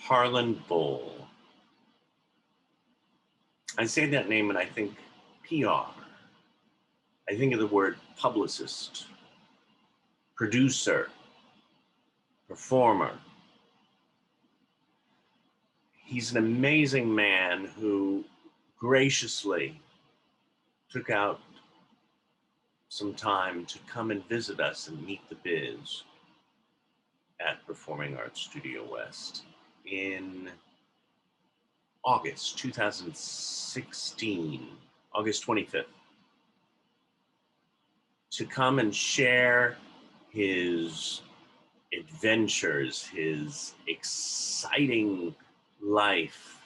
Harlan Boll. I say that name and I think PR. I think of the word publicist, producer, performer. He's an amazing man who graciously took out some time to come and visit us and meet the biz at Performing Arts Studio West in August 2016, August 25th, to come and share his adventures, his exciting life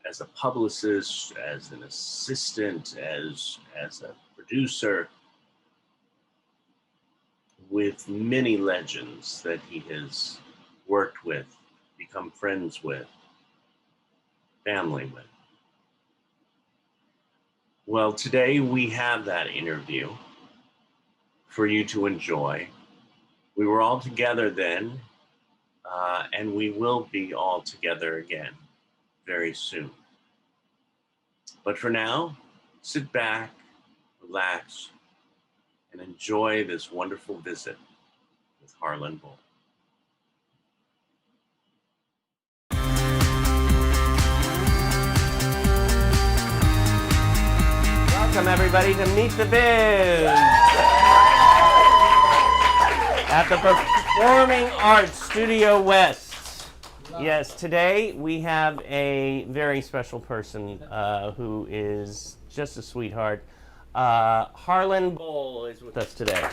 as a publicist, as an assistant, as a producer, with many legends that he has worked with, become friends with, family with. Well, today we have that interview for you to enjoy. We were all together then, and we will be all together again very soon. But for now, sit back, relax, and enjoy this wonderful visit with Harlan Boll. Welcome everybody to Meet the Biz at the Performing Arts Studio West. Yes, today we have a very special person who is just a sweetheart. Harlan Boll is with us today.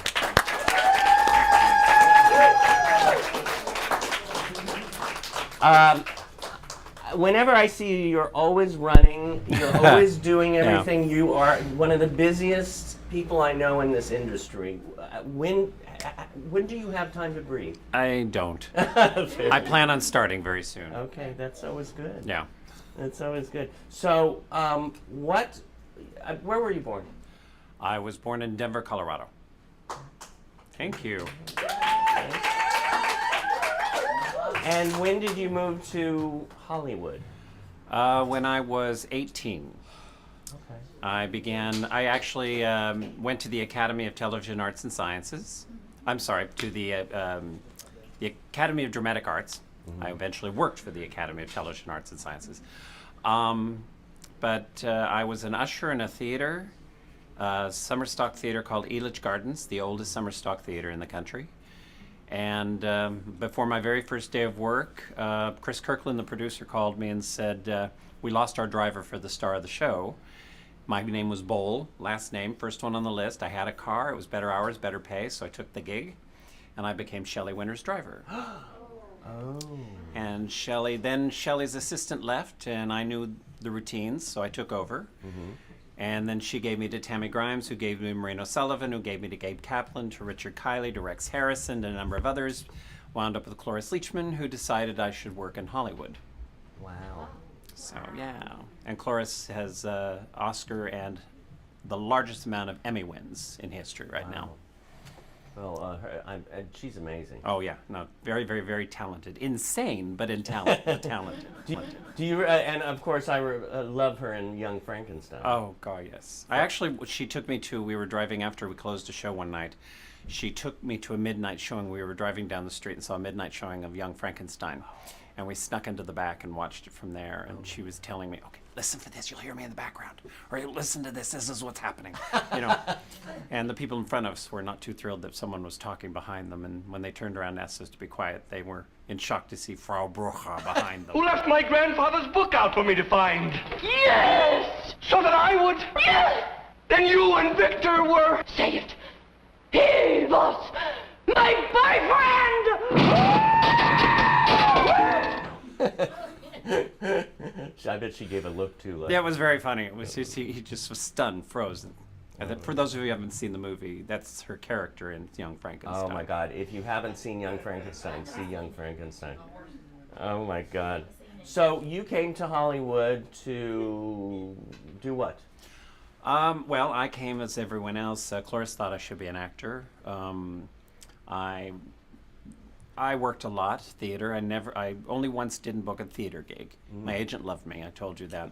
Whenever I see you, you're always running, you're always doing everything. Yeah. You are one of the busiest people I know in this industry. When do you have time to breathe? I don't. I plan on starting very soon. Okay, that's always good. Yeah. That's always good. So, where were you born? I was born in Denver, Colorado. Thank you. And when did you move to Hollywood? When I was 18. Okay. I actually went to the Academy of Television Arts and Sciences. I'm sorry, to the Academy of Dramatic Arts. Mm-hmm. I eventually worked for the Academy of Television Arts and Sciences. But I was an usher in a theater, summer stock theater called Elitch Gardens, the oldest summer stock theater in the country. And before my very first day of work, Chris Kirkland, the producer, called me and said, we lost our driver for the star of the show. My name was Boll, last name, first one on the list. I had a car, it was better hours, better pay, so I took the gig, and I became Shelley Winter's driver. Oh. And Shelley's assistant left, and I knew the routines, so I took over. Mm-hmm. And then she gave me to Tammy Grimes, who gave me to Maureen O'Sullivan, who gave me to Gabe Kaplan, to Richard Kiley, to Rex Harrison, and a number of others. Wound up with Cloris Leachman, who decided I should work in Hollywood. Wow. So, yeah. And Cloris has Oscar and the largest amount of Emmy wins in history right now. Well, she's amazing. Oh, yeah. No, very, very, very talented. Insane, but in talent. Talented. Do you and of course, I love her in Young Frankenstein. Oh, God, yes. She took me to, we were driving after we closed a show one night. She took me to a midnight showing. We were driving down the street and saw a midnight showing of Young Frankenstein. And we snuck into the back and watched it from there. And she was telling me, okay, listen for this, you'll hear me in the background. Or listen to this is what's happening. And the people in front of us were not too thrilled that someone was talking behind them. And when they turned around and asked us to be quiet, they were in shock to see Frau Brocha behind them. Who left my grandfather's book out for me to find? Yes! So that I would? Yes! Then you and Victor were... Say it. He was my boyfriend! I bet she gave a look too. Yeah, it was very funny. It was just, he just was stunned, frozen. For those of you who haven't seen the movie, that's her character in Young Frankenstein. Oh my God! If you haven't seen Young Frankenstein, see Young Frankenstein. Oh my God! So you came to Hollywood to do what? Well, I came as everyone else. Cloris thought I should be an actor. I I worked a lot, theater. I only once didn't book a theater gig. My agent loved me, I told you that.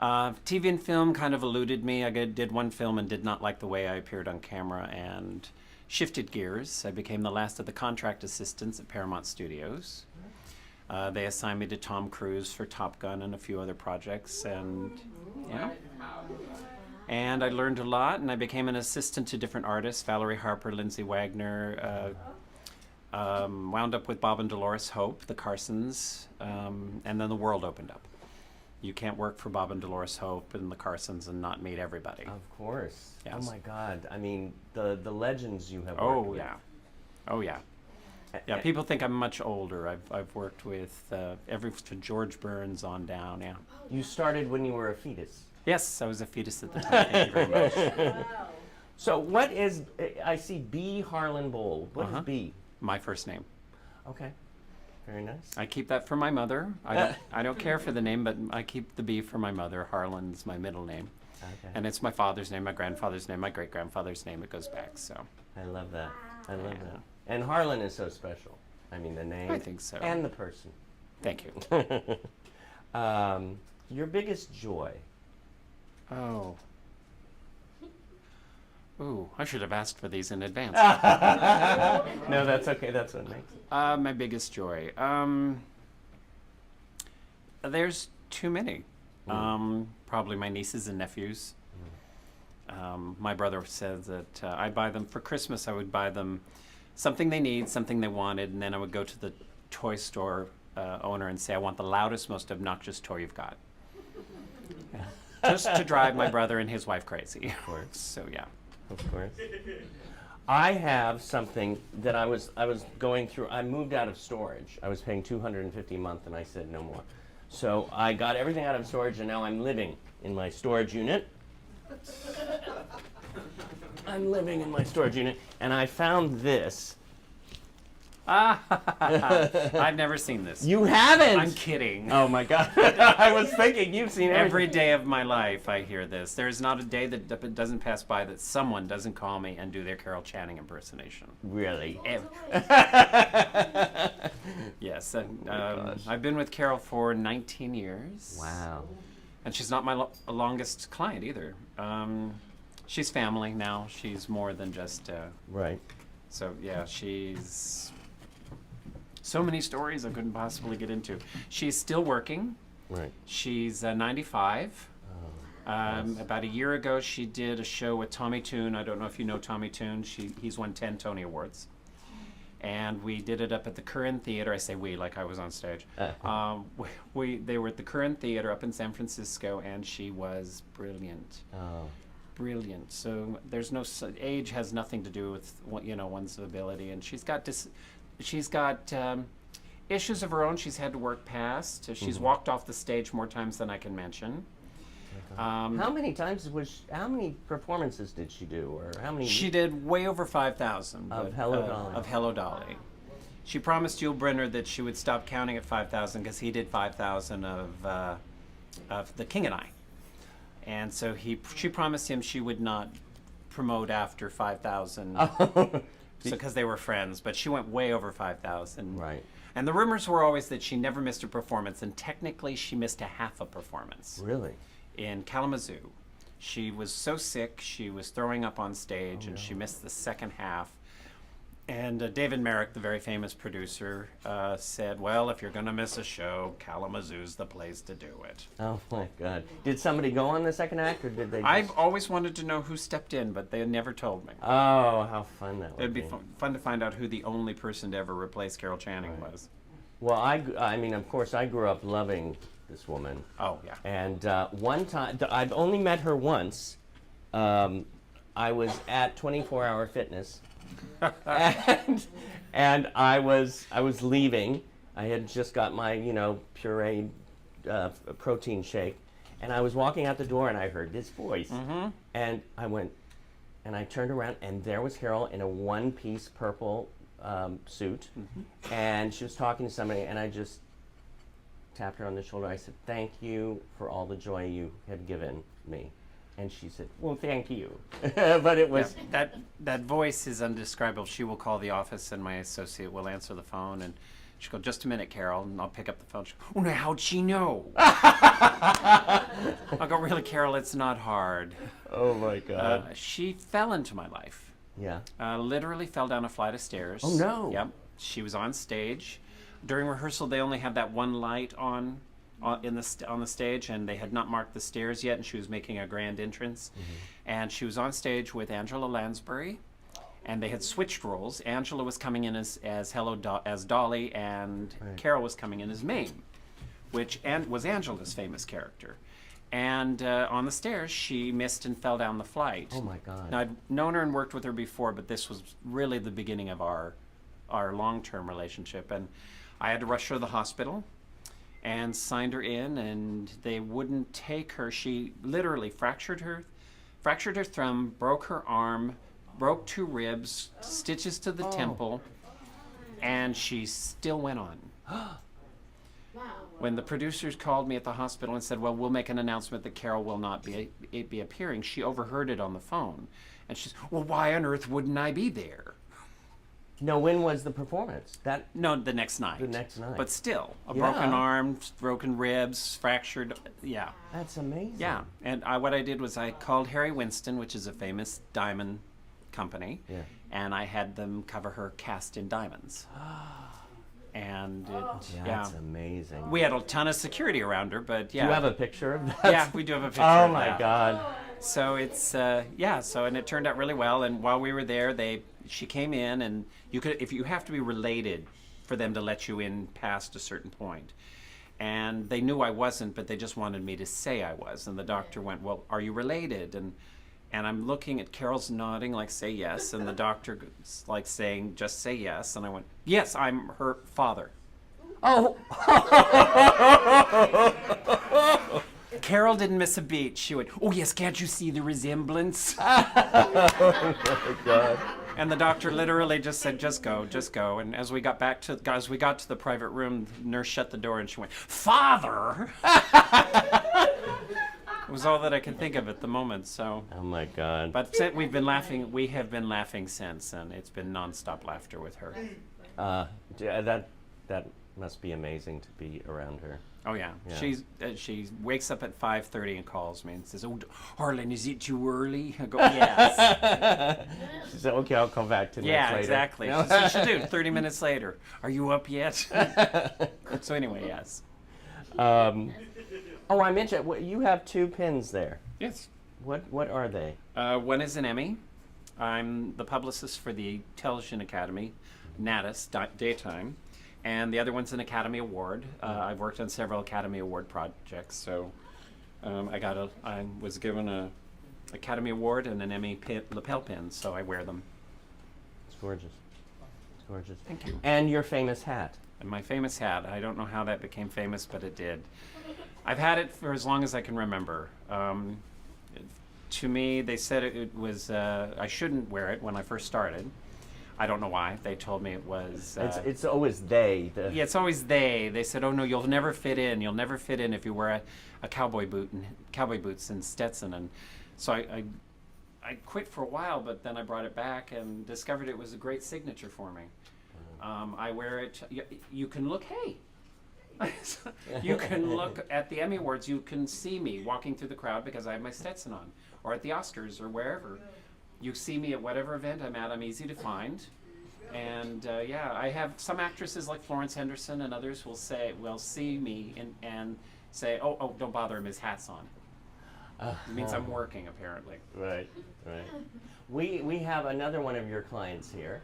TV and film kind of eluded me. I did one film and did not like the way I appeared on camera and shifted gears. I became the last of the contract assistants at Paramount Studios. They assigned me to Tom Cruise for Top Gun and a few other projects, and and I learned a lot, and I became an assistant to different artists, Valerie Harper, Lindsay Wagner, wound up with Bob and Dolores Hope, the Carsons, and then the world opened up. You can't work for Bob and Dolores Hope and the Carsons and not meet everybody. Of course. Yes. Oh my God. I mean, the legends you have worked Oh with. yeah, oh yeah. Yeah, people think I'm much older. I've worked with to George Burns on down. Yeah. You started when you were a fetus. Yes, I was a fetus at the time. Thank you very much. So what is, I see B. Harlan Boll. What is B? My first name. Okay. Very nice. I keep that for my mother. I don't care for the name, but I keep the B for my mother. Harlan's my middle name. Okay. And it's my father's name, my grandfather's name, my great-grandfather's name. It goes back, so. I love that. I love that. And Harlan is so special. I mean, the name. I think so. And the person. Thank you. Your biggest joy. Oh. Ooh, I should have asked for these in advance. No, that's okay. That's what makes it. My biggest joy. There's too many. Probably my nieces and nephews. My brother says that I buy them for Christmas. I would buy them something they need, something they wanted, and then I would go to the toy store owner and say, I want the loudest, most obnoxious toy you've got. Just to drive my brother and his wife crazy. Of course. So yeah. Of course. I have something that I was going through. I moved out of storage. I was paying $250 a month, and I said no more. So I got everything out of storage, and now I'm living in my storage unit. I'm living in my storage unit, and I found this. I've never seen this. You haven't? I'm kidding. Oh my God! I was thinking you've seen Every everything. day of my life, I hear this. There's not a day that doesn't pass by that someone doesn't call me and do their Carol Channing impersonation. Really? Yes, and I've been with Carol for 19 years. Wow. And she's not my longest client either. She's family now. She's more than just. Right. So yeah, she's. So many stories I couldn't possibly get into. She's still working. Right. She's 95. Yes. About a year ago, she did a show with Tommy Tune. I don't know if you know Tommy Tune. He's won 10 Tony Awards. And we did it up at the Curran Theater. I say we, like I was on stage. They were at the Curran Theater up in San Francisco, and she was brilliant. Oh. Brilliant. So there's no age has nothing to do with one's ability, and she's got issues of her own. She's had to work past. She's walked off the stage more times than I can mention. How many times how many performances did she do, or how many? She did way over 5,000 of Hello Dolly. Of Hello Dolly. She promised Yul Brynner that she would stop counting at 5,000 because he did 5,000 of The King and I, and so she promised him she would not promote after 5,000. Because they were friends, but she went way over 5,000. Right. And the rumors were always that she never missed a performance, and technically she missed a half a performance. Really? In Kalamazoo. She was so sick, she was throwing up on stage, and she missed the second half. And David Merrick, the very famous producer, said, well, if you're going to miss a show, Kalamazoo's the place to do it. Oh my God! Did somebody go on the second act, or did they? I've always wanted to know who stepped in, but they never told me. Oh, how fun that would It'd be fun to find out who the only person to ever replace Carol Channing was. Well, I mean, of course, I grew up loving this woman. Oh, yeah. And one time, I've only met her once. I was at 24 Hour Fitness, and I was leaving. I had just got my pureed protein shake, and I was walking out the door, and I heard this voice, and I went, and I turned around, and there was Carol in a one-piece purple suit, and she was talking to somebody, and I just tapped her on the shoulder. I said, "Thank you for all the joy you have given me." And she said, well, thank you. But it was... Yeah, that voice is undescribable. She will call the office, and my associate will answer the phone, and she'll go, just a minute, Carol, and I'll pick up the phone. She'll go, oh, now how'd she know? I'll go, really, Carol, it's not hard. Oh, my God. She fell into my life. Yeah. Literally fell down a flight of stairs. Oh, no. Yep. She was on stage. During rehearsal, they only had that one light on the stage, and they had not marked the stairs yet, and she was making a grand entrance. And she was on stage with Angela Lansbury, and they had switched roles. Angela was coming in as Dolly, and Carol was coming in as Mame, which was Angela's famous character. And on the stairs, she missed and fell down the flight. Oh, my God. Now, I'd known her and worked with her before, but this was really the beginning of our long-term relationship. And I had to rush her to the hospital and signed her in, and they wouldn't take her. She literally fractured her thumb, broke her arm, broke 2 ribs, stitches to the temple, and she still went on. When the producers called me at the hospital and said, well, we'll make an announcement that Carol will not be appearing, she overheard it on the phone. And she said, well, why on earth wouldn't I be there? No, when was the performance? No, the next night. The next night. But still, a Yeah. broken arm, broken ribs, fractured, yeah. That's amazing. Yeah, and what I did was I called Harry Winston, which is a famous diamond company, and I had them cover her cast in diamonds. And That's amazing. we had a ton of security around her, but yeah. Do you have a picture of that? Yeah, we do have a picture Oh, of my that. God. So it's and it turned out really well. And while we were there, she came in, and you have to be related for them to let you in past a certain point. And they knew I wasn't, but they just wanted me to say I was. And the doctor went, well, are you related? And I'm looking at Carol's nodding, like, say yes. And the doctor like saying, just say yes. And I went, yes, I'm her father. Oh. Carol didn't miss a beat. She went, oh, yes, can't you see the resemblance? Oh, my God. And the doctor literally just said, just go, just go. And as we got to the private room, the nurse shut the door and she went, Father! It was all that I could think of at the moment, so. Oh, my God. But we have been laughing since, and it's been nonstop laughter with her. That must be amazing to be around her. Oh, yeah. She wakes up at 5:30 and calls me and says, oh, Harlan, is it too early? I go, yes. She said, okay, I'll come back 10 minutes Yeah, later. exactly. She said, she'll do 30 minutes later. Are you up yet? So anyway, yes. I mentioned, you have 2 pins there. Yes. What are they? One is an Emmy. I'm the publicist for the Television Academy, NATIS, daytime. And the other one's an Academy Award. I've worked on several Academy Award projects, so I was given a Academy Award and an Emmy lapel pin, so I wear them. It's gorgeous. It's gorgeous. Thank you. And your famous hat. And my famous hat, I don't know how that became famous, but it did. I've had it for as long as I can remember. To me, they said it was, I shouldn't wear it when I first started. I don't know why. They told me it was... it's always they. Yeah, it's always they. They said, oh, no, you'll never fit in. You'll never fit in if you wear a cowboy boots and Stetson. And so I quit for a while, but then I brought it back and discovered it was a great signature for me. I wear it... You can look... Hey! You can look at the Emmy Awards. You can see me walking through the crowd because I have my Stetson on. Or at the Oscars or wherever. You see me at whatever event I'm at, I'm easy to find. And I have some actresses like Florence Henderson and others will see me and say, oh, don't bother him, his hat's on. It means I'm working, apparently. Right. We have another one of your clients here.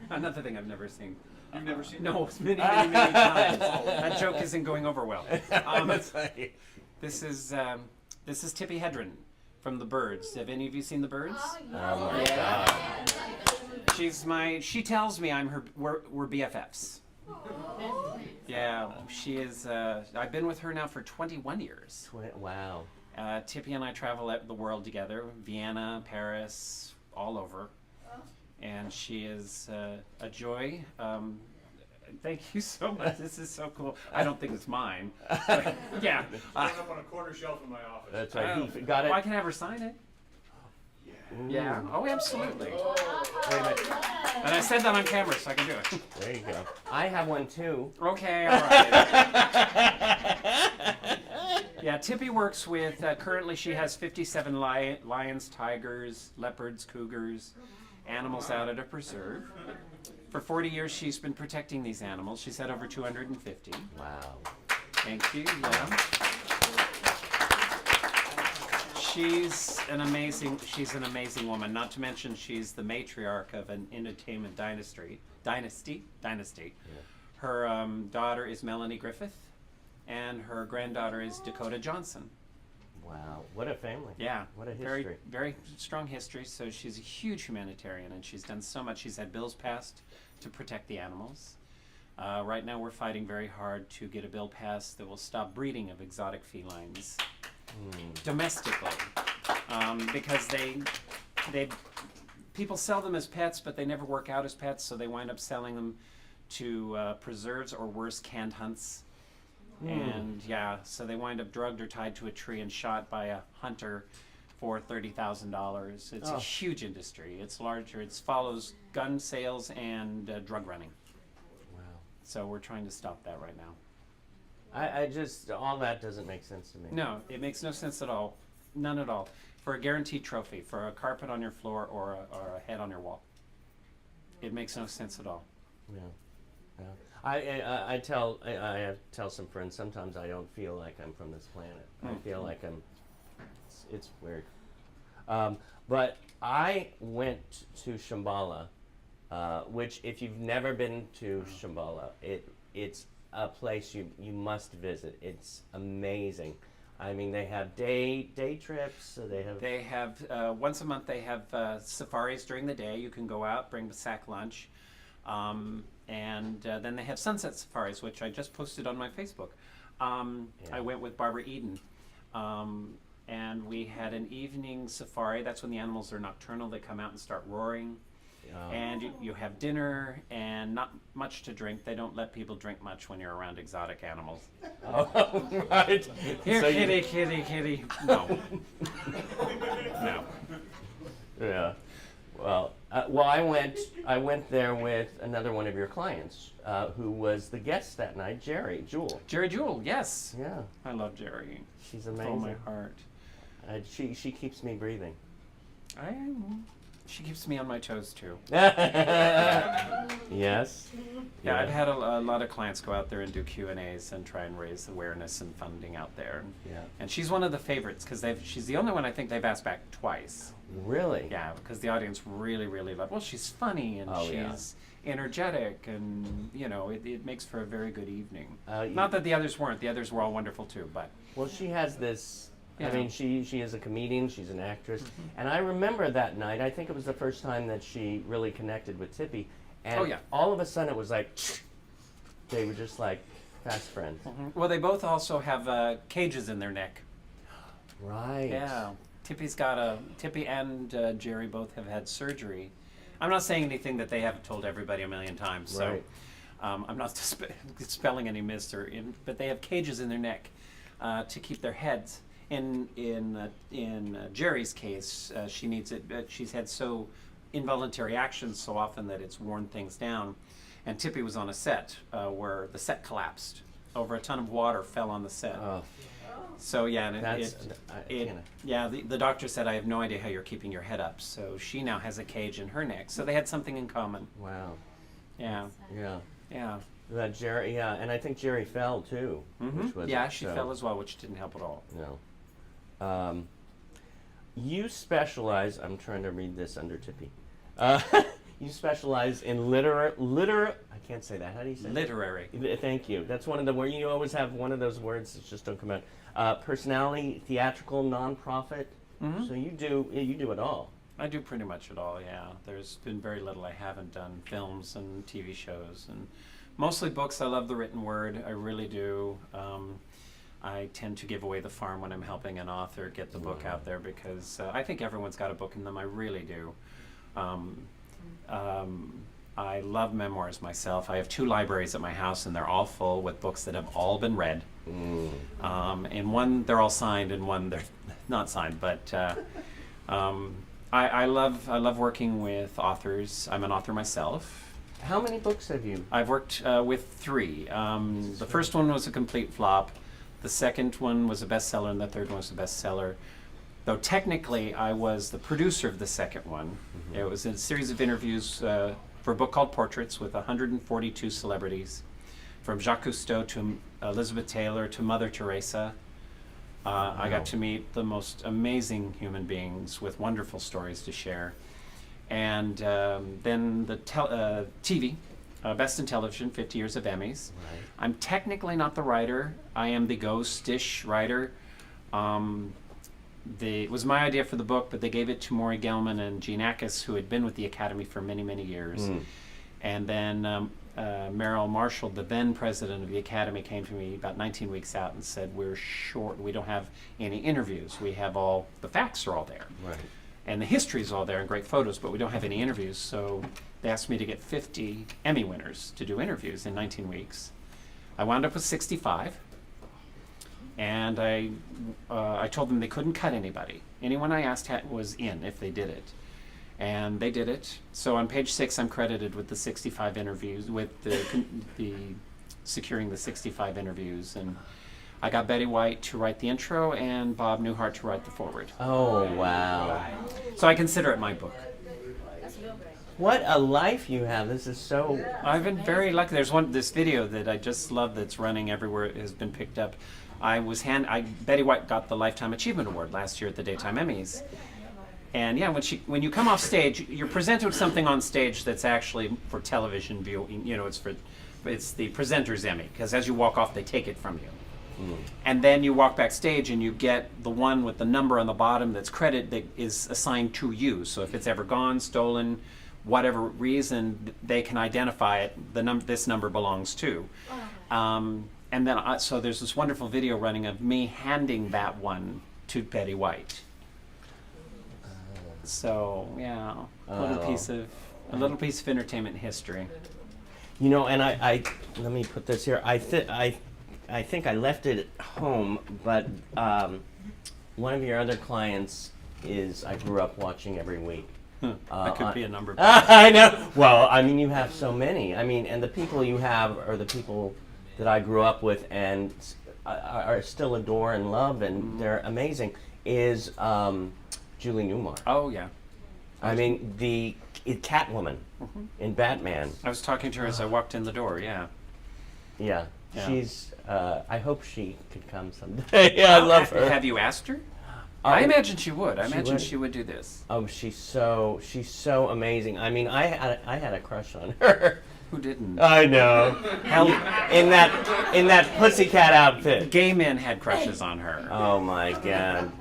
Another thing I've never seen. You've never seen No, many times. That joke isn't going over well. This is Tippi Hedren from The Birds. Have any of you seen The Birds? Oh my God. She tells me we're BFFs. Yeah, she is. I've been with her now for 21 years. Wow. Tippi and I travel the world together, Vienna, Paris, all over. And she is a joy. Thank you so much. This is so cool. I don't think it's mine. But, yeah. It's up on a corner shelf in my office. That's right. He got it. Well, I can have her sign it. Yeah. Oh, absolutely. Wait a minute. And I said that on camera, so I can do it. There you go. I have one too. Okay, all right. Yeah, Tippy works with, currently she has 57 lions, tigers, leopards, cougars, animals out at a preserve. For 40 years, she's been protecting these animals. She's had over 250. Wow. Thank you, yeah. She's an amazing woman. Not to mention, she's the matriarch of an entertainment dynasty. Yeah. Her daughter is Melanie Griffith, and her granddaughter is Dakota Johnson. Wow. What a family. Yeah, What a history. very, very strong history. So she's a huge humanitarian, and she's done so much. She's had bills passed to protect the animals. Right now, we're fighting very hard to get a bill passed that will stop breeding of exotic felines domestically, because people sell them as pets, but they never work out as pets, so they wind up selling them to preserves or worse, canned hunts. And yeah, so they wind up drugged or tied to a tree and shot by a hunter for $30,000. It's a huge industry. It's larger. It follows gun sales and drug running. Wow. So we're trying to stop that right now. I just, all that doesn't make sense to me. No, it makes no sense at all. None at all. For a guaranteed trophy, for a carpet on your floor or a head on your wall. It makes no sense at all. Yeah. Yeah. I tell some friends, sometimes I don't feel like I'm from this planet. I feel like it's weird. But I went to Shambhala, which if you've never been to Shambhala, it's a place you must visit. It's amazing. I mean, they have day trips. So they have once a month they have safaris during the day. You can go out, bring the sack lunch. And then they have sunset safaris, which I just posted on my Facebook. I went with Barbara Eden. And we had an evening safari. That's when the animals are nocturnal. They come out and start roaring. And you have dinner and not much to drink. They don't let people drink much when you're around exotic animals. Oh, right. Here, So kitty. No. No. Yeah. Well, I went there with another one of your clients, who was the guest that night, Jerry Jewell. Jerry Jewell, yes. Yeah. I love Jerry. She's With amazing. all my heart. She keeps me breathing. She keeps me on my toes too. Yes. Yeah, I've had a lot of clients go out there and do Q&As and try and raise awareness and funding out there. Yeah. And she's one of the favorites because she's the only one I think they've asked back twice. Really? Yeah, because the audience really, really love. Well, she's funny and she's energetic, and it makes for a very good evening. Not that the others weren't. The others were all wonderful too, but. Well, she has this. Yeah. I mean, she is a comedian. She's an actress, and I remember that night. I think it was the first time that she really connected with Tippy, and all of a sudden it was like they were just like fast friends. Well, they both also have cages in their neck. Right. Yeah. Tippy and Jerry both have had surgery. I'm not saying anything that they haven't told everybody a million times, so Right. I'm not spelling any myths but they have cages in their neck to keep their heads. In Jerry's case, she needs it. She's had so involuntary actions so often that it's worn things down. And Tippy was on a set where the set collapsed. Over a ton of water fell on the set. Oh. So yeah, and the doctor said, I have no idea how you're keeping your head up. So she now has a cage in her neck. So they had something in common. Wow. Yeah. Yeah. Yeah. That Jerry, and I think Jerry fell too. Which was She fell as well, which didn't help at all. No. You specialize. I'm trying to read this under Tippy. You specialize in I can't say that. How do you say Literary. that? Thank you. That's one of the words. You always have one of those words that just don't come out. Personality, theatrical, nonprofit. So you do it all. I do pretty much it all, yeah. There's been very little I haven't done. Films and TV shows and mostly books. I love the written word. I really do. I tend to give away the farm when I'm helping an author get the book out there because I think everyone's got a book in them. I really do. I love memoirs myself. I have 2 libraries at my house, and they're all full with books that have all been read. In one, they're all signed, and one, they're not signed. But I love working with authors. I'm an author myself. How many books have you? I've worked with 3. The first one was a complete flop. The second one was a bestseller, and the third one was a bestseller. Though technically, I was the producer of the second one. It was a series of interviews for a book called Portraits with 142 celebrities, from Jacques Cousteau to Elizabeth Taylor to Mother Teresa. I got to meet the most amazing human beings with wonderful stories to share. And then the TV, Best in Television, 50 Years of Emmys. Right. I'm technically not the writer. I am the ghost-ish writer. It was my idea for the book, but they gave it to Maury Gelman and Gene Ackes, who had been with the Academy for many, many years. And then Merrill Marshall, the then president of the Academy, came to me about 19 weeks out and said, "We're short. We don't have any interviews. We have all the facts are all there, Right. and the history is all there and great photos, but we don't have any interviews." So they asked me to get 50 Emmy winners to do interviews in 19 weeks. I wound up with 65. And I told them they couldn't cut anybody. Anyone I asked was in if they did it. And they did it. So on page 6, I'm credited with the 65 interviews, with the securing the 65 interviews. And I got Betty White to write the intro and Bob Newhart to write the foreword. Oh, wow. So I consider it my book. What a life you have. This is so... I've been very lucky. There's this video that I just love that's running everywhere. It has been picked up. Betty White got the Lifetime Achievement Award last year at the Daytime Emmys. And yeah, when you come off stage, you're presented with something on stage that's actually for television viewing. You know, it's the presenter's Emmy, because as you walk off, they take it from you. And then you walk backstage and you get the one with the number on the bottom that's credit that is assigned to you. So if it's ever gone, stolen, whatever reason, they can identify it. This number belongs to. And then, so there's this wonderful video running of me handing that one to Betty White. So yeah, a little piece of entertainment history. You know, and I let me put this here. I think I left it at home, but one of your other clients is I grew up watching every week. That could be a number. I know. Well, I mean, you have so many. I mean, and the people you have are the people that I grew up with and are still adore and love, and they're amazing, is Julie Newmar. Oh, yeah. I mean, the Catwoman in Batman. I was talking to her as I walked in the door, yeah. Yeah. Yeah. She's, I hope she could come someday. Yeah, I love her. Have you asked her? I imagine she would. I imagine would. she would do this. Oh, she's so amazing. I mean, I had a crush on her. Who didn't? I know. Hell, In that pussycat outfit. gay men had crushes on her. Oh my God.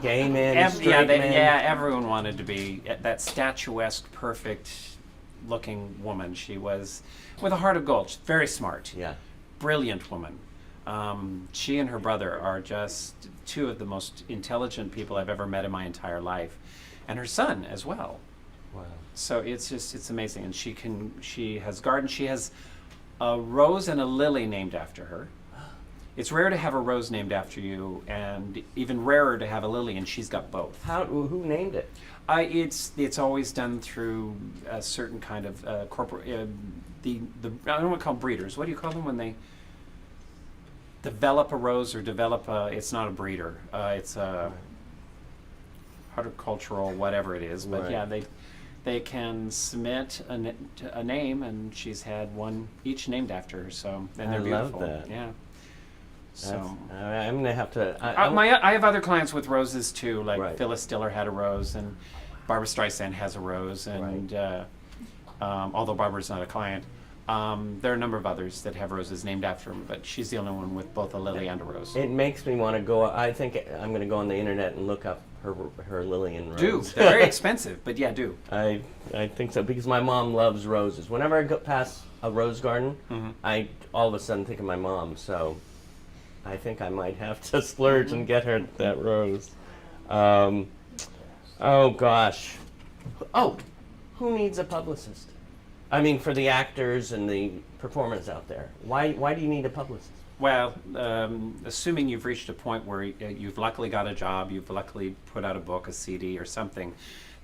Gay men, straight men. Yeah, everyone wanted to be that statuesque, perfect-looking woman. She was with a heart of gold. She's very smart. Yeah. Brilliant woman. She and her brother are just 2 of the most intelligent people I've ever met in my entire life, and her son as well. Wow. So it's amazing, and she has gardens. She has a rose and a lily named after her. It's rare to have a rose named after you, and even rarer to have a lily, and she's got both. Who named it? It's always done through a certain kind of corporate. I don't want to call them breeders. What do you call them when they develop a rose or develop a? It's not a breeder. It's a horticultural, whatever it is. But Right. yeah, they can submit a name, and she's had one each named after her. So and they're I beautiful. love that. Yeah. So I'm gonna have to. I have other clients with roses too, like Right. Phyllis Diller had a rose, and Barbara Streisand has a rose, and although Barbara's not a client, there are a number of others that have roses named after them, but she's the only one with both a lily and a rose. It makes me want to go. I think I'm gonna go on the internet and look up her lily and rose. Do they're very expensive, but yeah, do. I think so, because my mom loves roses. Whenever I go past a rose garden, I all of a sudden think of my mom. So I think I might have to splurge and get her that rose. Oh gosh. Oh, who needs a publicist? I mean, for the actors and the performers out there. Why do you need a publicist? Well, assuming you've reached a point where you've luckily got a job, you've luckily put out a book, a CD, or something,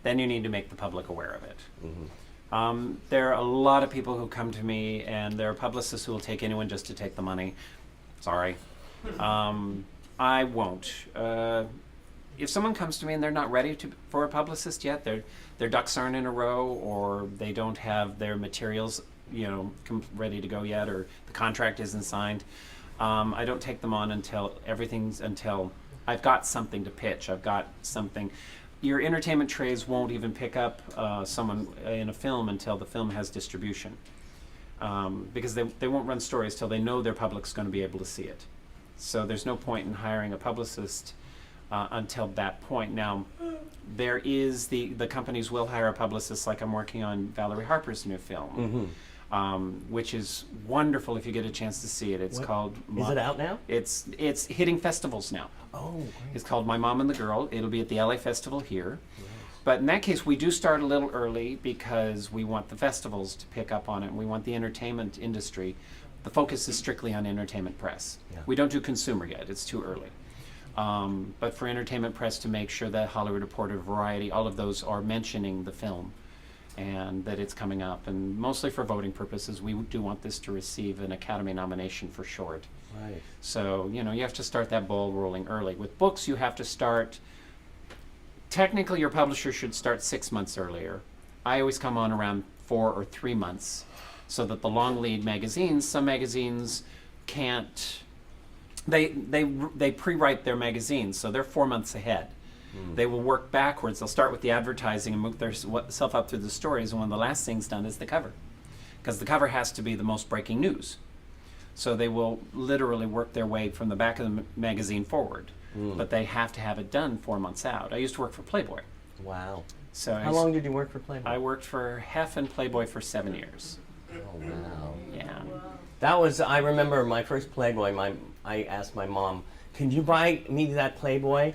then you need to make the public aware of it. There are a lot of people who come to me, and there are publicists who will take anyone just to take the money. Sorry. I won't. If someone comes to me and they're not ready for a publicist yet, their ducks aren't in a row, or they don't have their materials, ready to go yet, or the contract isn't signed, I don't take them on until I've got something to pitch. I've got something. Your entertainment trays won't even pick up someone in a film until the film has distribution, because they won't run stories till they know their public's going to be able to see it. So there's no point in hiring a publicist until that point. Now, there is the companies will hire a publicist, like I'm working on Valerie Harper's new film, which is wonderful if you get a chance to see it. It's called... Is it out now? It's hitting festivals now. Oh, great. It's called My Mom and the Girl. It'll be at the LA Festival here. But in that case, we do start a little early because we want the festivals to pick up on it, and we want the entertainment industry. The focus is strictly on entertainment press. Yeah. We don't do consumer yet. It's too early. But for entertainment press to make sure that Hollywood Reporter, Variety, all of those are mentioning the film and that it's coming up. And mostly for voting purposes, we do want this to receive an Academy nomination for short. Right. So, you have to start that ball rolling early. With books, you have to start... Technically, your publisher should start 6 months earlier. I always come on around 4 or 3 months, so that the long lead magazines, some magazines can't... They pre-write their magazines, so they're 4 months ahead. They will work backwards. They'll start with the advertising and move themselves up through the stories, and one of the last things done is the cover, because the cover has to be the most breaking news. So they will literally work their way from the back of the magazine forward, but they have to have it done 4 months out. I used to work for Playboy. Wow. So How long did you work for Playboy? I worked for Hef and Playboy for 7 years. Oh, wow. Yeah. That was, I remember my first Playboy, I asked my mom, can you buy me that Playboy?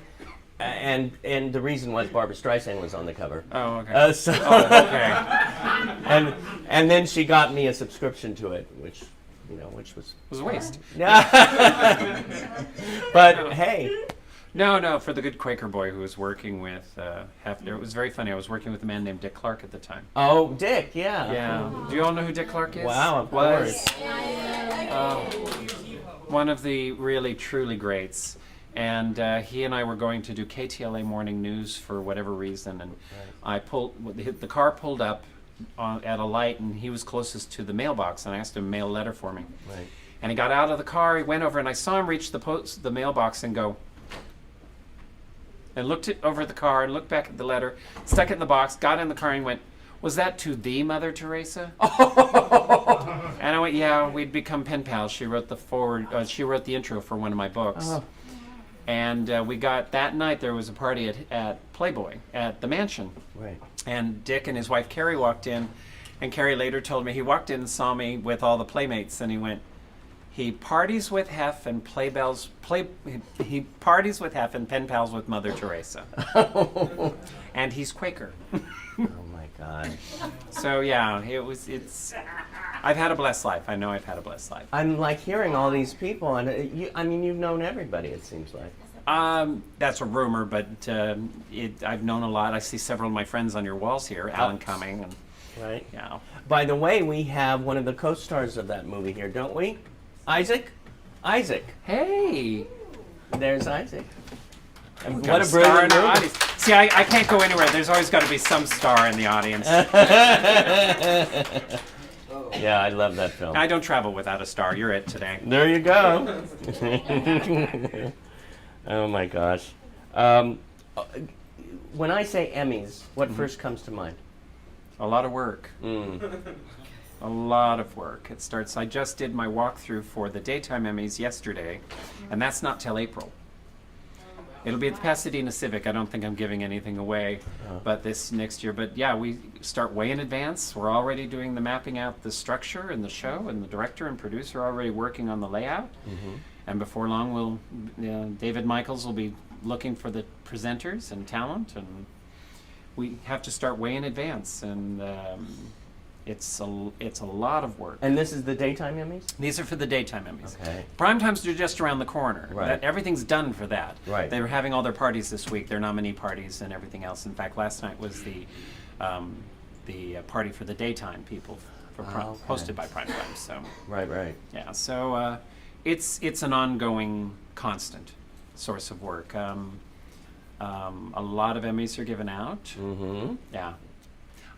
And the reason was Barbra Streisand was on the cover. Oh, okay. Okay. and then she got me a subscription to it, which was... It was a waste. But hey. No, for the good Quaker boy who was working with Hef, it was very funny. I was working with a man named Dick Clark at the time. Oh, Dick, yeah. Yeah. Do you all know who Dick Clark is? Wow, of course. One of the really, truly greats. And he and I were going to do KTLA Morning News for whatever reason, and the car pulled up at a light, and he was closest to the mailbox, and I asked him to mail a letter for me. Right. And he got out of the car, he went over, and I saw him reach the mailbox and go, and looked over the car and looked back at the letter, stuck it in the box, got in the car, and went, "Was that to the Mother Teresa?" And I went, "Yeah, we'd become pen pals. She wrote the intro for one of my books." Oh. And we got, that night there was a party at Playboy, at the mansion. Right. And Dick and his wife Carrie walked in, and Carrie later told me he walked in and saw me with all the playmates, and he went, he parties with Hef and he parties with Hef and pen pals with Mother Teresa. And he's Quaker. Oh my God. So yeah, I've had a blessed life. I know I've had a blessed life. I'm like hearing all these people, and you've known everybody, it seems like. That's a rumor, but I've known a lot. I see several of my friends on your walls here, Alan Cumming. And, right. Yeah. By the way, we have one of the co-stars of that movie here, don't we? Isaac? Hey! There's Isaac. And Got what a star in brilliant our movie. audience. See, I can't go anywhere. There's always got to be some star in the audience. Yeah, I love that film. I don't travel without a star. You're it today. There you go. Oh my gosh. When I say Emmys, what first comes to mind? A lot of work. A lot of work. It starts, I just did my walkthrough for the Daytime Emmys yesterday, and that's not till April. It'll be at the Pasadena Civic. I don't think I'm giving anything away, but this next year. But yeah, we start way in advance. We're already doing the mapping out the structure and the show, and the director and producer are already working on the layout. And before long, David Michaels will be looking for the presenters and talent, and we have to start way in advance. And It's a lot of work. And this is the daytime Emmys? These are for the daytime Emmys. Okay. Prime times are just around the corner. Right. Everything's done for that. Right. They were having all their parties this week, their nominee parties and everything else. In fact, last night was the party for the daytime people for hosted by Prime Time. So Right. yeah, so it's an ongoing, constant source of work. A lot of Emmys are given out. Mm-hmm. Yeah.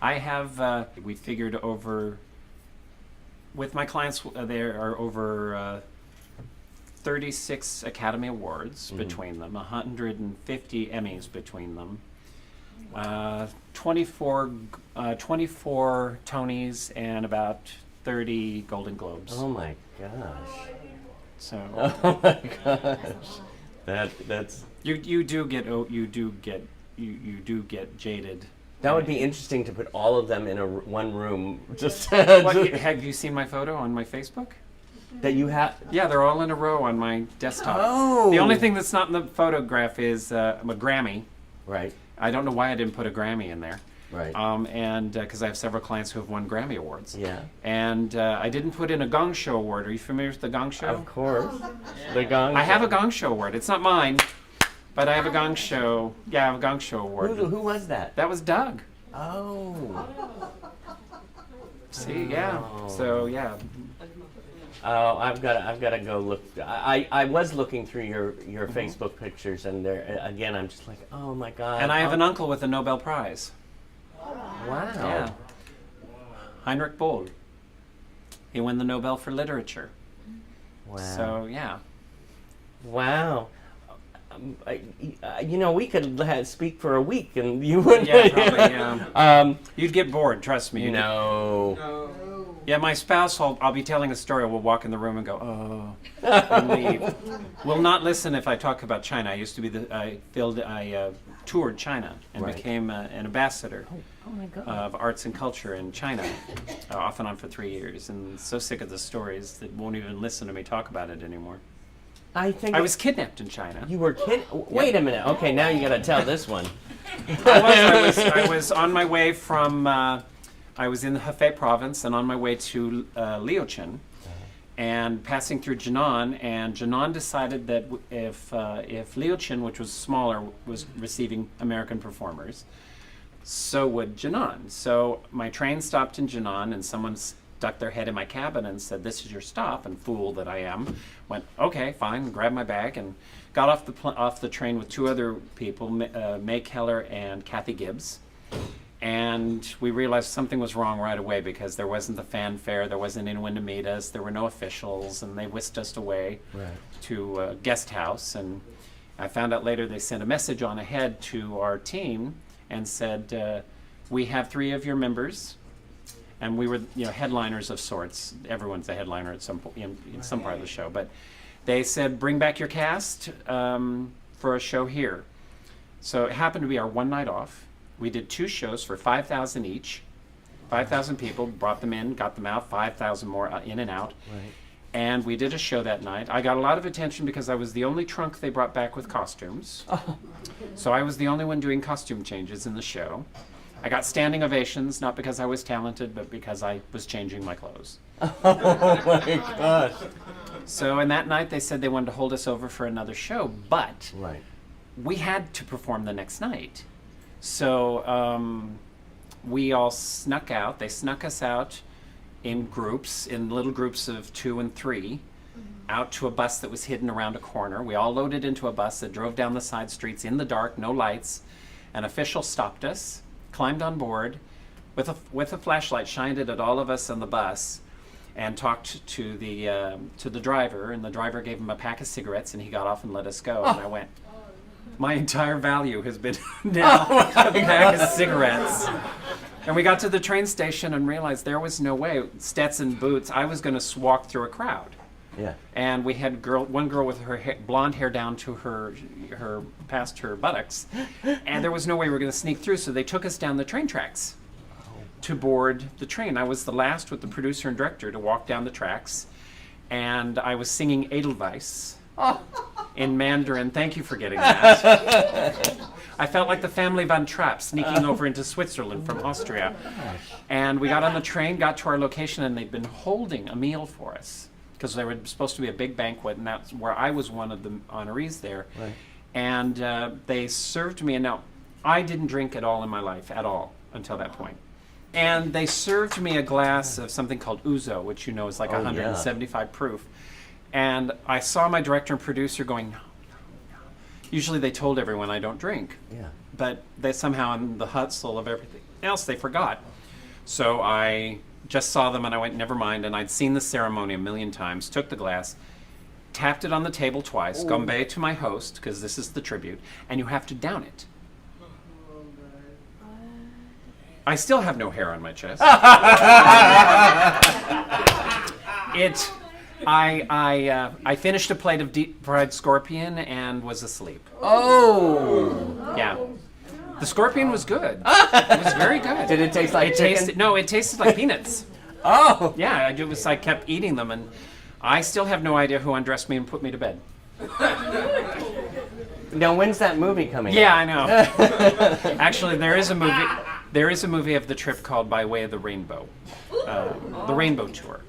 I have, we figured over, with my clients, there are over 36 Academy Awards between them, 150 Emmys between them, 24 Tonys, and about 30 Golden Globes. Oh my gosh. So Oh my gosh. That's you do get jaded. that would be interesting to put all of them in one room. Just Have you seen my photo on my Facebook? that you have. Yeah, they're all in a row on my desktop. Oh. The only thing that's not in the photograph is a Grammy. Right. I don't know why I didn't put a Grammy in there. Right. And because I have several clients who have won Grammy Awards. Yeah. And I didn't put in a Gong Show Award. Are you familiar with the Gong Show? Of course. The gong. I have a Gong Show Award. It's not mine, but I have a Gong Show. Yeah, I have a Gong Show Award. Who was that? That was Doug. Oh. See, yeah. So yeah. Oh, I've got to go look. I was looking through your Facebook pictures, and there again, I'm just like, oh my god. And I have an uncle with a Nobel Prize. Wow. Yeah. Heinrich Boll. He won the Nobel for Literature. Wow. So yeah. Wow. We could speak for a week, and you wouldn't. Yeah, probably. Yeah. You'd get bored. Trust me. No. Yeah, my spouse, I'll be telling a story. We'll walk in the room and go, oh, and leave. Will not listen if I talk about China. I used to be I toured China and Right. became an ambassador Oh my god. of arts and culture in China, off and on for 3 years. And so sick of the stories that won't even listen to me talk about it anymore. I think I was kidnapped in China. You were kidding. Wait a minute. Okay, now you got to tell this one. I was on my way from. I was in the Hefei province and on my way to Liuchun, and passing through Jinan. And Jinan decided that if Liuchun, which was smaller, was receiving American performers, so would Jinan. So my train stopped in Jinan, and someone stuck their head in my cabin and said, "This is your stop." And fool that I am, went, "Okay, fine." Grabbed my bag and got off the train with two other people, May Keller and Kathy Gibbs. And we realized something was wrong right away because there wasn't the fanfare, there wasn't anyone to meet us, there were no officials, and they whisked us away to a guest house. And I found out later they sent a message on ahead to our team and said, "We have 3 of your members," and we were, headliners of sorts. Everyone's a headliner at some point in some part of the show, but they said, "Bring back your cast for a show here." So it happened to be our one night off. We did 2 shows for 5,000 each. 5,000 people, brought them in, got them out, 5,000 more in and out. Right. And we did a show that night. I got a lot of attention because I was the only trunk they brought back with costumes. So I was the only one doing costume changes in the show. I got standing ovations, not because I was talented, but because I was changing my clothes. Oh my gosh. So, and that night they said they wanted to hold us over for another show, but Right. we had to perform the next night. So we all snuck out. They snuck us out in groups, in little groups of 2 and 3, out to a bus that was hidden around a corner. We all loaded into a bus that drove down the side streets in the dark, no lights. An official stopped us, climbed on board, with a flashlight, shined it at all of us on the bus, and talked to the driver. And the driver gave him a pack of cigarettes, and he got off and let us go. And I went, my entire value has been now a pack of cigarettes. And we got to the train station and realized there was no way, Stetson boots, I was going to walk through a crowd. Yeah. And we had one girl with her blonde hair down to her past her buttocks, and there was no way we were going to sneak through. So they took us down the train tracks to board the train. I was the last with the producer and director to walk down the tracks, and I was singing Edelweiss in Mandarin. Thank you for getting that. I felt like the family Von Trapp sneaking over into Switzerland from Austria. And we got on the train, got to our location, and they'd been holding a meal for us because there was supposed to be a big banquet, and that's where I was one of the honorees there. Right. And they served me, and now I didn't drink at all in my life, at all, until that point. And they served me a glass of something called ouzo, which you know is like Oh, 175 proof. And I saw my director and producer going, no, no, no. Usually they told everyone I don't drink. Yeah. But they somehow, in the hustle of everything else, they forgot. So I just saw them and I went, never mind. And I'd seen the ceremony a million times, took the glass, tapped it on the table twice, gombe to my host, because this is the tribute, and you have to down it. I still have no hair on my chest. I finished a plate of deep fried scorpion and was asleep. Oh! Yeah. The scorpion was good. It was very good. Did it taste like chicken? It tasted like peanuts. Oh! Yeah, I kept eating them, and I still have no idea who undressed me and put me to bed. Now, when's that movie coming Yeah, out? I know. Actually, there is a movie. There is a movie of the trip called By Way of the Rainbow, the Rainbow Tour.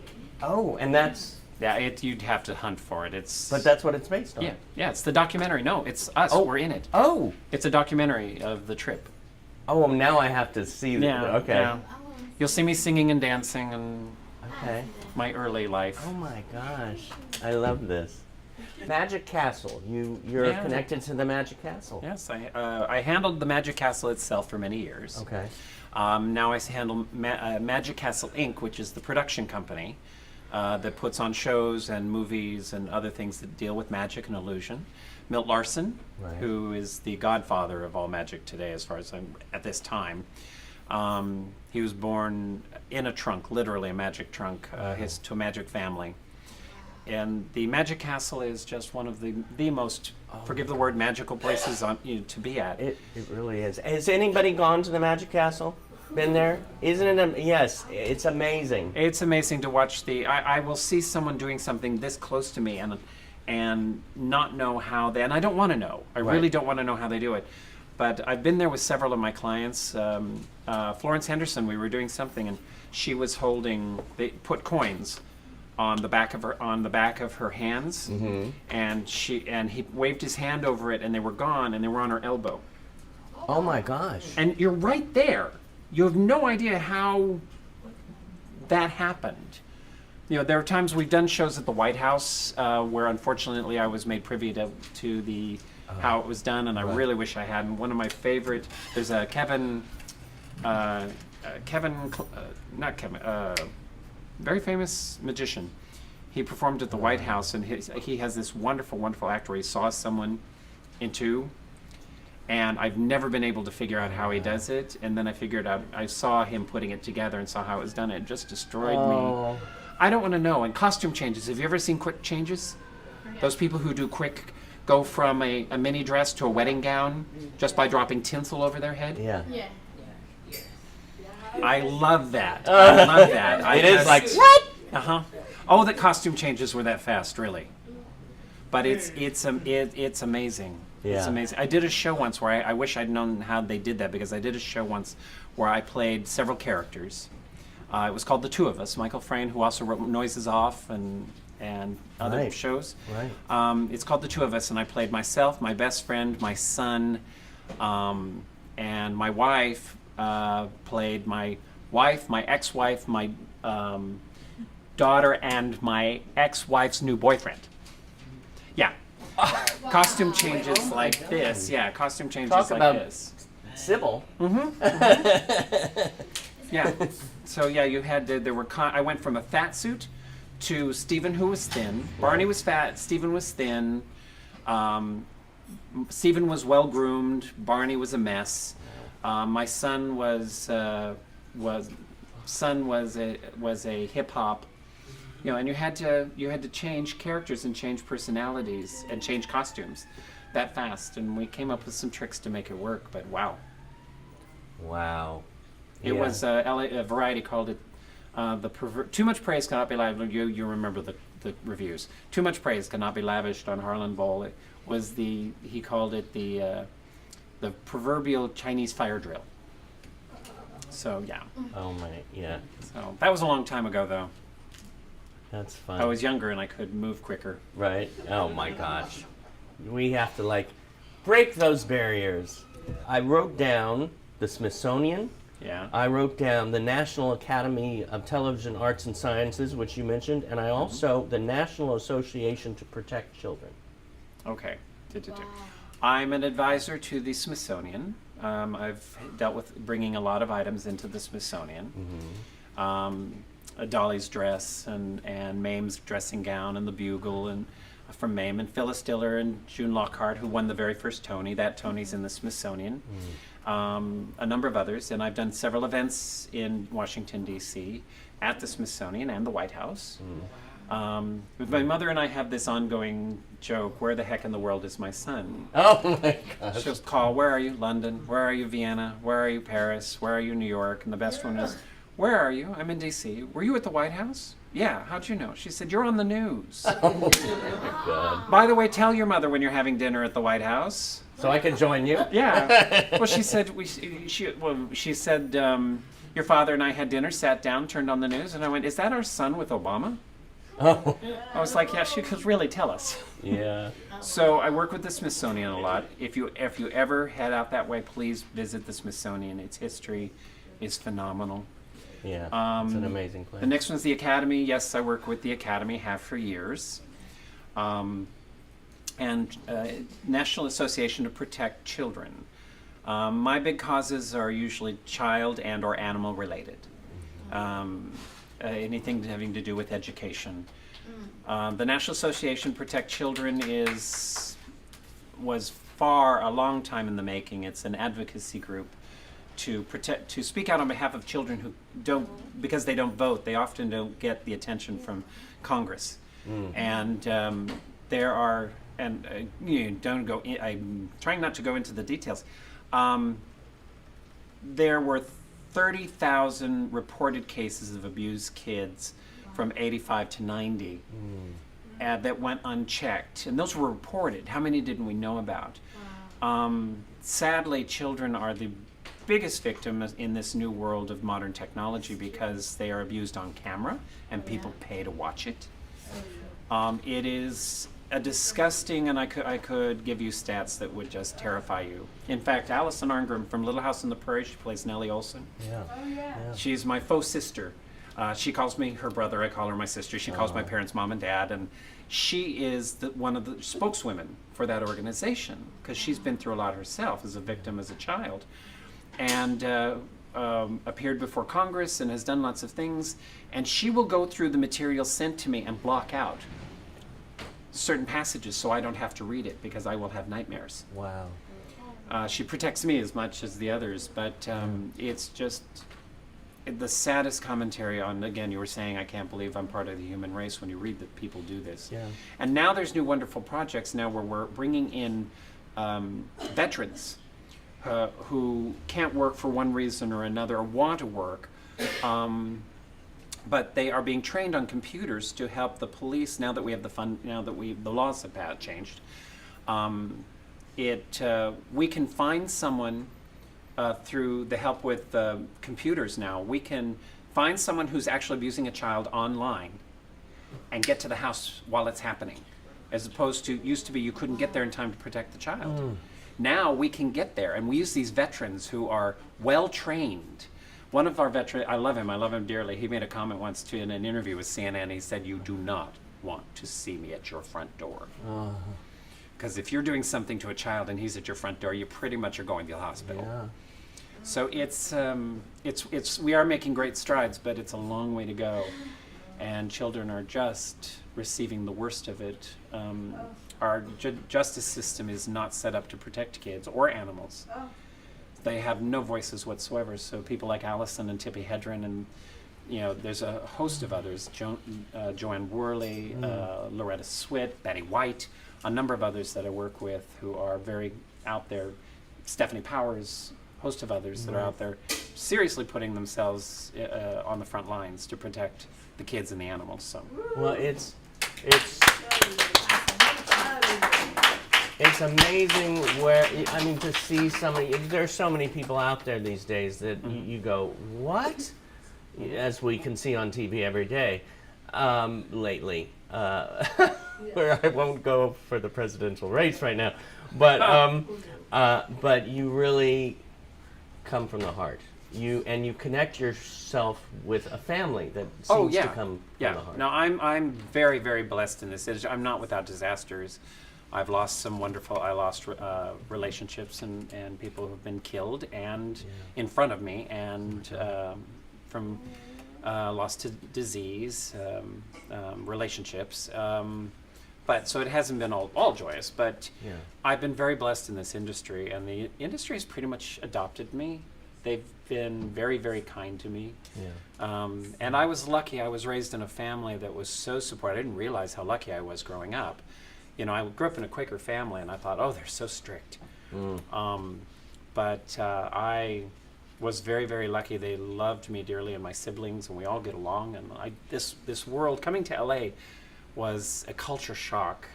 Oh, and that's... Yeah, you'd have to hunt for it. But that's what it's based on. Yeah, it's the documentary. No, it's us. Oh. We're in it. Oh! It's a documentary of the trip. Oh, well, now I have to see Yeah. Okay. Yeah. You'll see me singing and dancing and Okay. my early life. Oh my gosh. I love this. Magic Castle. You're Yeah. connected to the Magic Castle. Yes, I handled the Magic Castle itself for many years. Okay. Now I handle Magic Castle Inc., which is the production company that puts on shows and movies and other things that deal with magic and illusion. Milt Larson, Right. who is the godfather of all magic today, as far as I'm at this time. He was born in a trunk, literally a magic trunk, to a magic family. And the Magic Castle is just one of the most, forgive the word, magical places to be at. It really is. Has anybody gone to the Magic Castle? Been there? Isn't it? Yes, it's amazing. It's amazing to watch I will see someone doing something this close to me and not know how and I don't want to know. I really don't want to know how they do it. But I've been there with several of my clients. Florence Henderson, we were doing something and she was they put coins on the back of her hands, and he waved his hand over it, and they were gone, and they were on her elbow. Oh my gosh! And you're right there. You have no idea how that happened. You know, there are times we've done shows at the White House where, unfortunately, I was made privy to the how it was done, and I really wish I hadn't. One of my favorite. There's a very famous magician. He performed at the White House, and he has this wonderful, wonderful act where he saws someone in two, and I've never been able to figure out how he does it. And then I saw him putting it together and saw how it was done. It just destroyed me. I don't want to know. And costume changes. Have you ever seen quick changes? Those people who do quick, go from a mini dress to a wedding gown just by dropping tinsel over their head? Yeah. I love that. I love that. It is like, what? Uh-huh. Oh, the costume changes were that fast, really. But it's amazing. Yeah. It's amazing. I did a show once where I wish I'd known how they did that, because I did a show once where I played several characters. It was called The Two of Us. Michael Frayn, who also wrote Noises Off and other shows. Right. It's called The Two of Us, and I played myself, my best friend, my son, and my wife. Played my wife, my ex-wife, my daughter, and my ex-wife's new boyfriend. Yeah. Costume changes like this. Yeah, costume changes Talk like about this. Sybil. Yeah. So yeah, you had I went from a fat suit to Stephen, who was thin. Barney was fat. Stephen was thin. Stephen was well groomed. Barney was a mess. My son was a hip hop, you know, and you had to change characters and change personalities and change costumes that fast, and we came up with some tricks to make it work. But wow, it was Variety called it too much praise cannot be lavished. You remember the reviews. Too much praise cannot be lavished on Harlan Boll. It was he called it the the proverbial Chinese fire drill. So yeah. Oh my, yeah. So that was a long time ago, though. That's fun. I was younger and I could move quicker. Right? Oh my gosh. We have to like break those barriers. I wrote down the Smithsonian. Yeah. I wrote down the National Academy of Television Arts and Sciences, which you mentioned, and I also the National Association to Protect Children. Okay. I'm an advisor to the Smithsonian. I've dealt with bringing a lot of items into the Smithsonian. Dolly's dress and Mame's dressing gown and the bugle and from Mame, and Phyllis Diller and June Lockhart, who won the very first Tony. That Tony's in the Smithsonian. A number of others, and I've done several events in Washington, D.C. at the Smithsonian and the White House. My mother and I have this ongoing joke, where the heck in the world is my son? Oh my gosh. She'll call, where are you, London? Where are you, Vienna? Where are you, Paris? Where are you, New York? And the best one is, where are you? I'm in D.C. Were you at the White House? Yeah, how'd you know? She said, you're on the news. Oh my God. By the way, tell your mother when you're having dinner at the White House. So I can join you? Yeah. Well, she said, your father and I had dinner, sat down, turned on the news, and I went, is that our son with Obama? Oh. I was like, yeah, she could really tell us. Yeah. So I work with the Smithsonian a lot. If you ever head out that way, please visit the Smithsonian. Its history is phenomenal. Yeah, it's an amazing place. The next one's the Academy. Yes, I work with the Academy, have for years. And National Association to Protect Children. My big causes are usually child and or animal related. Anything having to do with education. The National Association to Protect Children was a long time in the making. It's an advocacy group to speak out on behalf of children who don't, because they don't vote, they often don't get the attention from Congress. And there are, and I'm trying not to go into the details. There were 30,000 reported cases of abused kids from 85 to 90 that went unchecked. And those were reported. How many didn't we know about? Sadly, children are the biggest victim in this new world of modern technology because they are abused on camera and people pay to watch it. It is a disgusting, and I could give you stats that would just terrify you. In fact, Allison Arngrim from Little House on the Prairie, she plays Nellie Olson. Yeah. She's my faux sister. She calls me her brother, I call her my sister. She calls my parents mom and dad, and she is one of the spokeswomen for that organization because she's been through a lot herself as a victim as a child. And appeared before Congress and has done lots of things. And she will go through the material sent to me and block out certain passages so I don't have to read it because I will have nightmares. Wow. She protects me as much as the others, but it's just the saddest commentary on, again, you were saying, I can't believe I'm part of the human race when you read that people do this. Yeah. And now there's new wonderful projects now where we're bringing in veterans who can't work for one reason or another or want to work, but they are being trained on computers to help the police now that we have the laws have changed. We can find someone through the help with computers now. We can find someone who's actually abusing a child online and get to the house while it's happening, as opposed to used to be you couldn't get there in time to protect the child. Now we can get there, and we use these veterans who are well trained. One of our veterans, I love him dearly. He made a comment once in an interview with CNN. He said, "You do not want to see me at your front door." Because if you're doing something to a child and he's at your front door, you pretty much are going to the hospital. Yeah. So we are making great strides, but it's a long way to go. And children are just receiving the worst of it. Our justice system is not set up to protect kids or animals. They have no voices whatsoever. So people like Allison and Tippi Hedren, and there's a host of others, Joanne Worley, Loretta Swit, Betty White, a number of others that I work with who are very out there, Stephanie Powers, host of others that are out there seriously putting themselves on the front lines to protect the kids and the animals. So Well, it's It's amazing where, I mean, to see somebody, there's so many people out there these days that you go, what? As we can see on TV every day lately. Where I won't go for the presidential race right now. But you really come from the heart. You connect yourself with a family that seems to come from the heart. No, I'm very, very blessed in this. I'm not without disasters. I've lost some wonderful. I lost relationships and people who've been killed and in front of me, and from lost to disease, relationships. But so it hasn't been all joyous. But I've been very blessed in this industry, and the industry has pretty much adopted me. They've been very, very kind to me. And I was lucky. I was raised in a family that was so supportive. I didn't realize how lucky I was growing up. You know, I grew up in a Quaker family, and I thought, oh, they're so strict. But I was very, very lucky. They loved me dearly, and my siblings, and we all get along. And this world, coming to LA was a culture shock,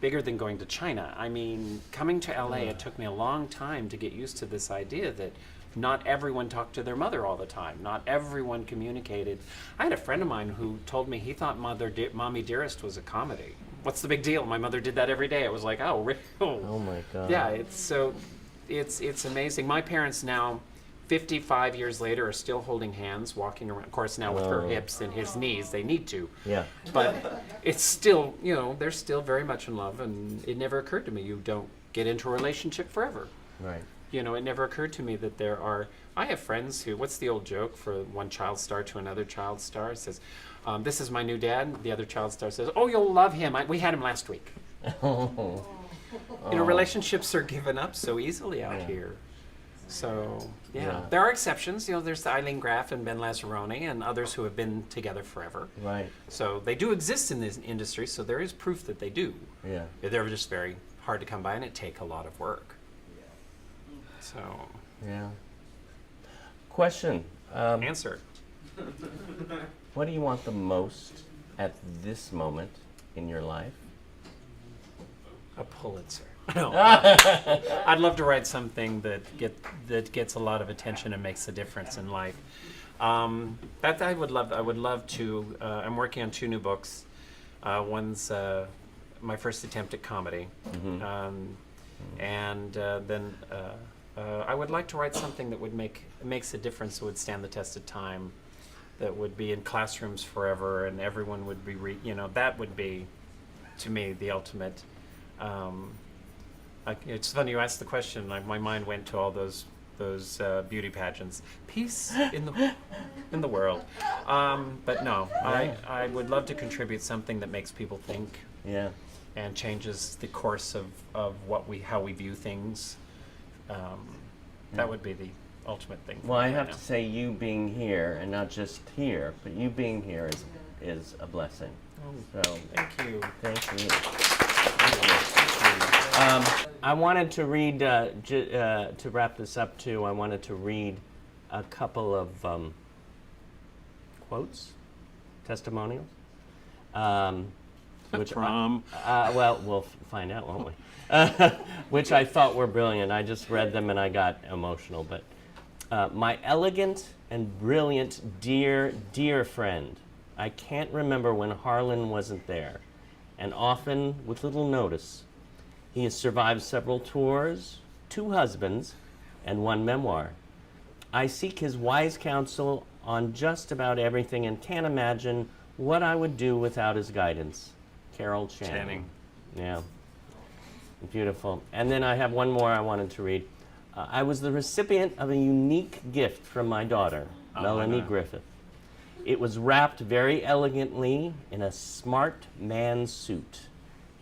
bigger than going to China. I mean, coming to LA, it took me a long time to get used to this idea that not everyone talked to their mother all the time. Not everyone communicated. I had a friend of mine who told me he thought Mommy Dearest was a comedy. What's the big deal? My mother did that every day. I was like, oh, really? Oh my God. Yeah, it's amazing. My parents now, 55 years later, are still holding hands, walking around. Of course, now with her hips and his knees, they need to. Yeah. But it's still, you know, they're still very much in love, and it never occurred to me you don't get into a relationship forever. Right. You know, it never occurred to me that there are. I have friends who. What's the old joke for one child star to another child star? It says, "This is my new dad." The other child star says, "Oh, you'll love him. We had him last week." You know, relationships are given up so easily out here. So there are exceptions. You know, there's the Eileen Graff and Ben Lazzaroni and others who have been together forever. Right. So they do exist in this industry. So there is proof that they do. Yeah. They're just very hard to come by, and it take a lot of work. So. Yeah. Question. Answer. What do you want the most at this moment in your life? A Pulitzer. No. I'd love to write something that gets a lot of attention and makes a difference in life. That I would love. I would love to. I'm working on 2 new books. One's my first attempt at comedy, and then I would like to write something that makes a difference, that would stand the test of time, that would be in classrooms forever, and everyone would be. That would be, to me, the ultimate. It's funny you asked the question. My mind went to all those beauty pageants. Peace in the world. But no, I would love to contribute something that makes people think. Yeah. And changes the course of how we view things. That would be the ultimate thing. Well, I have to say, you being here, and not just here, but you being here is a blessing. Oh, so thank you. Thank you. I wanted to read, to wrap this up too, I wanted to read a couple of quotes, testimonials. Which from? Well, we'll find out, won't we? Which I thought were brilliant. I just read them and I got emotional. But my elegant and brilliant, dear, dear friend, I can't remember when Harlan wasn't there, and often with little notice. He has survived several tours, 2 husbands, and 1 memoir. I seek his wise counsel on just about everything and can't imagine what I would do without his guidance. Carol Channing. Yeah. Beautiful. And then I have one more I wanted to read. I was the recipient of a unique gift from my daughter, Melanie Griffith. It was wrapped very elegantly in a smart man suit.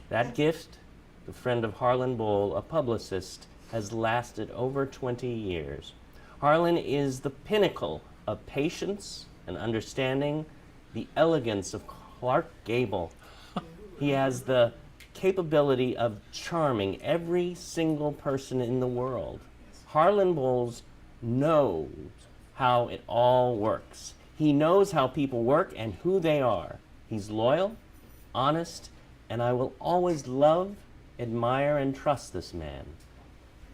That gift, the friend of Harlan Boll, a publicist, has lasted over 20 years. Harlan is the pinnacle of patience and understanding, the elegance of Clark Gable. He has the capability of charming every single person in the world. Harlan Boll knows how it all works. He knows how people work and who they are. He's loyal, honest, and I will always love admire and trust this man.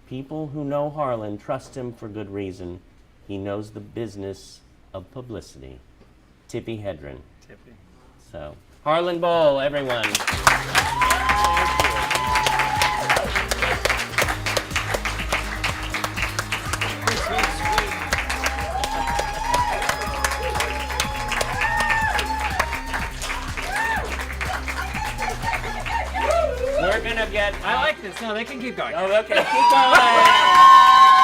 People who know Harlan trust him for good reason. He knows the business of publicity. Tippi Hedren. Tippy. So, Harlan Boll, everyone. We're gonna get. I like this. No, they can keep going. Oh, okay, keep going.